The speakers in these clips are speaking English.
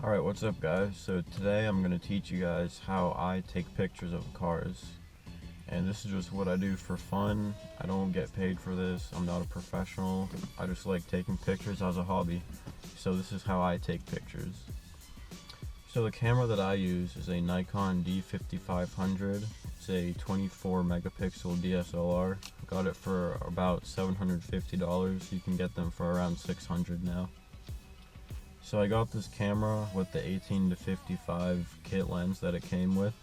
Alright, what's up guys? So today I'm going to teach you guys how I take pictures of cars. And this is just what I do for fun. I don't get paid for this. I'm not a professional. I just like taking pictures as a hobby. So this is how I take pictures. So the camera that I use is a Nikon D5500. It's a 24 megapixel DSLR. Got it for about $750. You can get them for around $600 now. So I got this camera with the 18 to 55 kit lens that it came with.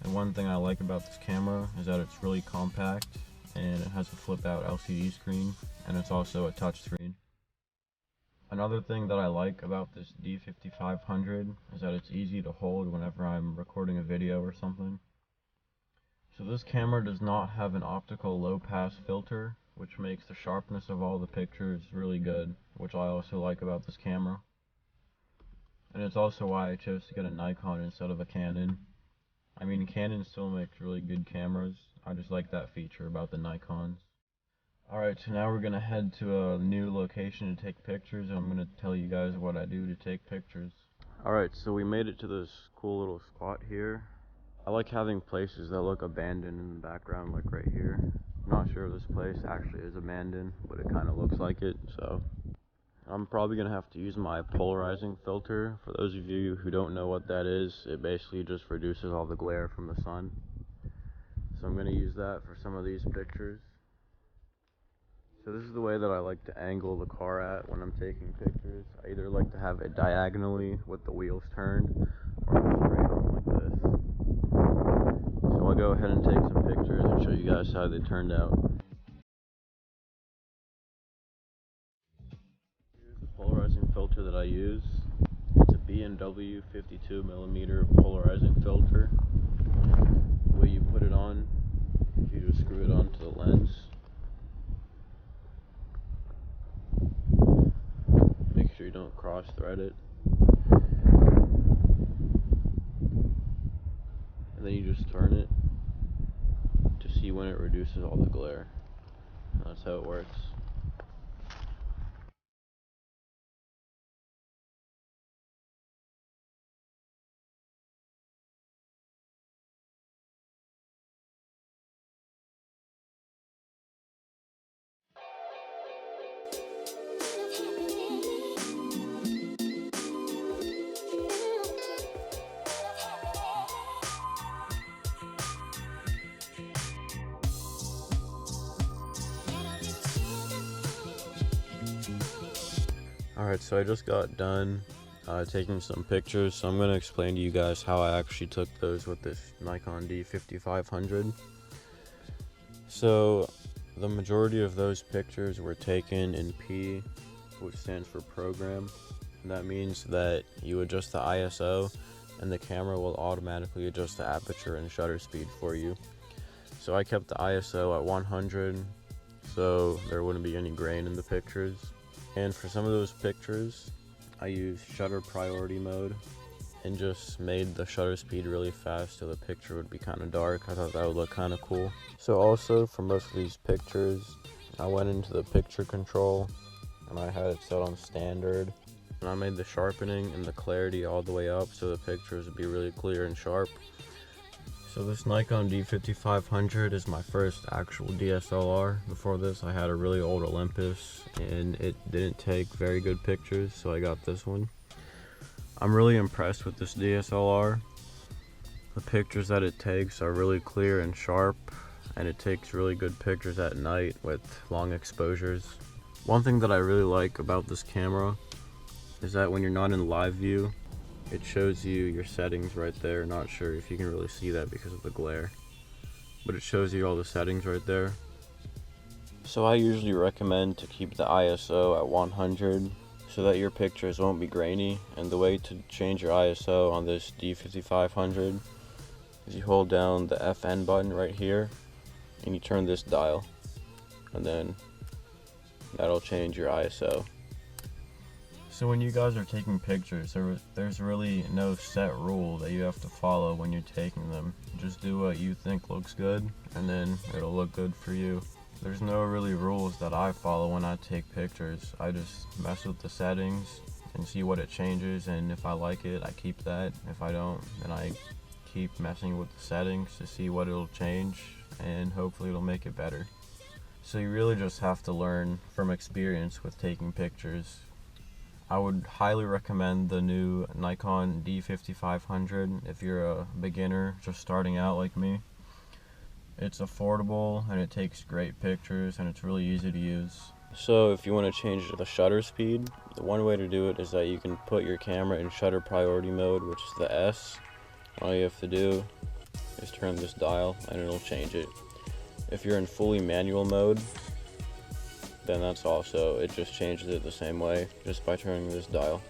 And one thing I like about this camera is that it's really compact and it has a flip out LCD screen, and it's also a touchscreen. Another thing that I like about this D5500 is that it's easy to hold whenever I'm recording a video or something. So this camera does not have an optical low pass filter, which makes the sharpness of all the pictures really good, which I also like about this camera. And it's also why I chose to get a Nikon instead of a Canon. I mean, Canon still makes really good cameras. I just like that feature about the Nikons. Alright, so now we're going to head to a new location to take pictures, and I'm going to tell you guys what I do to take pictures. Alright, so we made it to this cool little spot here. I like having places that look abandoned in the background, like right here. I'm not sure if this place actually is abandoned, but it kind of looks like it, so I'm probably going to have to use my polarizing filter. For those of you who don't know what that is, it basically just reduces all the glare from the sun. So I'm going to use that for some of these pictures. So this is the way that I like to angle the car at when I'm taking pictures. I either like to have it diagonally with the wheels turned, or straight on like this. So I'll go ahead and take some pictures and show you guys how they turned out. Polarizing filter that I use. It's a B&W 52mm polarizing filter. The way you put it on, you just screw it onto the lens. Make sure you don't cross thread it. And then you just turn it to see when it reduces all the glare. That's how it works. Alright, so I just got done taking some pictures, so I'm going to explain to you guys how I actually took those with this Nikon D5500. So the majority of those pictures were taken in P, which stands for program, and that means that you adjust the ISO and the camera will automatically adjust the aperture and shutter speed for you. So I kept the ISO at 100 so there wouldn't be any grain in the pictures. And for some of those pictures, I used shutter priority mode and just made the shutter speed really fast so the picture would be kind of dark. I thought that would look kind of cool. So also for most of these pictures, I went into the picture control and I had it set on standard. And I made the sharpening and the clarity all the way up so the pictures would be really clear and sharp. So this Nikon D5500 is my first actual DSLR. Before this I had a really old Olympus and it didn't take very good pictures, so I got this one. I'm really impressed with this DSLR. The pictures that it takes are really clear and sharp, and it takes really good pictures at night with long exposures. One thing that I really like about this camera is that when you're not in live view, it shows you your settings right there. Not sure if you can really see that because of the glare, but it shows you all the settings right there. So I usually recommend to keep the ISO at 100 so that your pictures won't be grainy. And the way to change your ISO on this D5500 is you hold down the FN button right here and you turn this dial, and then that'll change your ISO. So when you guys are taking pictures, there's really no set rule that you have to follow when you're taking them. Just do what you think looks good, and then it'll look good for you. There's no really rules that I follow when I take pictures. I just mess with the settings, and see what it changes, and if I like it, I keep that. If I don't, then I keep messing with the settings to see what it'll change, and hopefully it'll make it better. So you really just have to learn from experience with taking pictures. I would highly recommend the new Nikon D5500 if you're a beginner just starting out like me. It's affordable and it takes great pictures and it's really easy to use. So if you want to change the shutter speed, the one way to do it is that you can put your camera in shutter priority mode, which is the S. All you have to do is turn this dial and it'll change it. If you're in fully manual mode, then it just changes it the same way, just by turning this dial.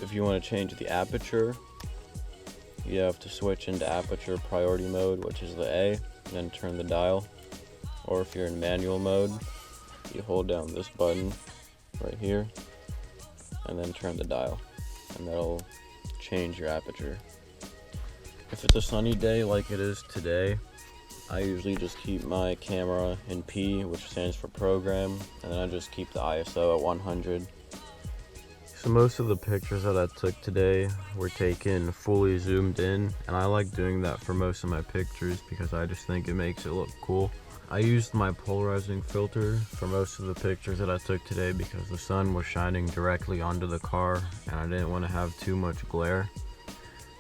If you want to change the aperture, you have to switch into aperture priority mode, which is the A, and then turn the dial. Or if you're in manual mode, you hold down this button right here, and then turn the dial, and that'll change your aperture. If it's a sunny day like it is today, I usually just keep my camera in P, which stands for program, and then I just keep the ISO at 100. So most of the pictures that I took today were taken fully zoomed in, and I like doing that for most of my pictures because I just think it makes it look cool. I used my polarizing filter for most of the pictures that I took today because the sun was shining directly onto the car and I didn't want to have too much glare.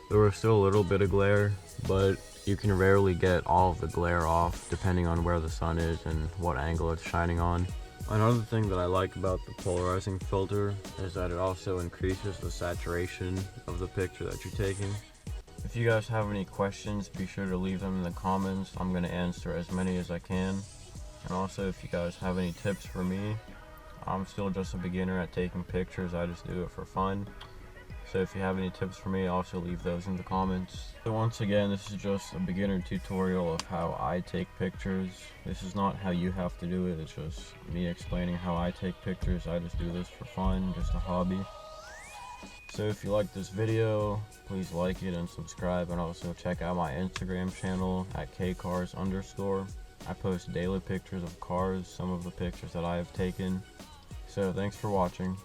There was still a little bit of glare, but you can rarely get all of the glare off depending on where the sun is and what angle it's shining on. Another thing that I like about the polarizing filter is that it also increases the saturation of the picture that you're taking. If you guys have any questions, be sure to leave them in the comments. I'm going to answer as many as I can. And also, if you guys have any tips for me, I'm still just a beginner at taking pictures. I just do it for fun. So if you have any tips for me, also leave those in the comments. So once again, this is just a beginner tutorial of how I take pictures. This is not how you have to do it. It's just me explaining how I take pictures. I just do this for fun, just a hobby. So if you like this video, please like it and subscribe, and also check out my Instagram channel at @kcars_. I post daily pictures of cars, some of the pictures that I have taken. So thanks for watching.